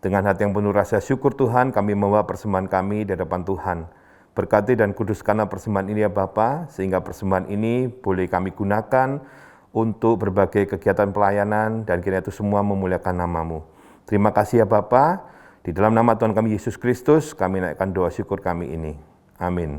dengan hati yang penuh rasa syukur Tuhan, kami membawa persembahan kami di hadapan Tuhan. Berkati dan kuduskanlah persembahan ini ya Bapa, sehingga persembahan ini boleh kami gunakan untuk berbagai kegiatan pelayanan, dan kiranya itu semua memuliakan nama-Mu. Terima kasih ya Bapa, di dalam nama Tuhan kami Yesus Kristus, kami naikkan doa syukur kami ini. Amin.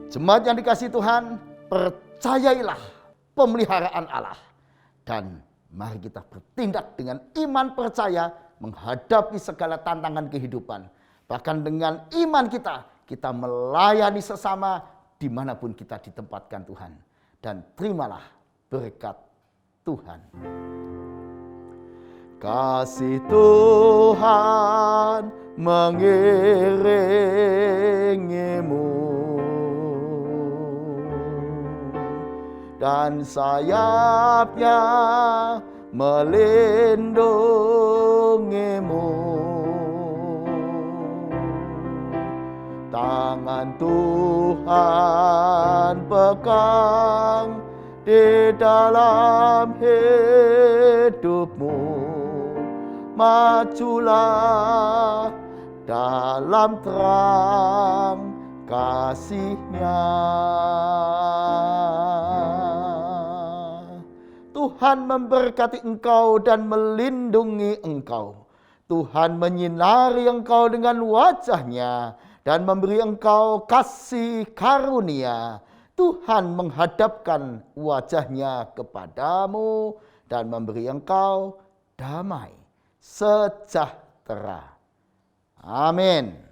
Jemaat yang dikasihi Tuhan, percayailah pemeliharaan Allah. Dan mari kita bertindak dengan iman percaya menghadapi segala tantangan kehidupan. Bahkan dengan iman kita melayani sesama dimanapun kita ditempatkan Tuhan. Dan terimalah berkat Tuhan. Kasih Tuhan mengiringimu, dan sayapnya melindungimu. Tangan Tuhan pegang di dalam hidupmu. majulah dalam terang kasih-Nya. Tuhan memberkati engkau dan melindungi engkau. Tuhan menyinari engkau dengan wajah-Nya dan memberi engkau kasih karunia. Tuhan menghadapkan wajah-Nya kepadamu dan memberi engkau damai sejahtera. Amin.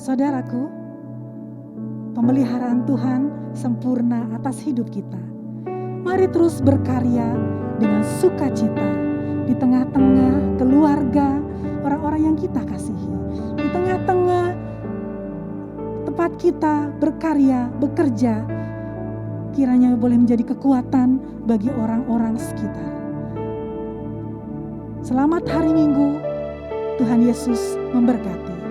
Saudaraku, pemeliharaan Tuhan sempurna atas hidup kita. Mari terus berkarya dengan sukacita di tengah-tengah keluarga, orang-orang yang kita kasihi. Di tengah-tengah tempat kita berkarya, bekerja, kiranya boleh menjadi kekuatan bagi orang-orang sekitar. Selamat hari Minggu, Tuhan Yesus memberkati.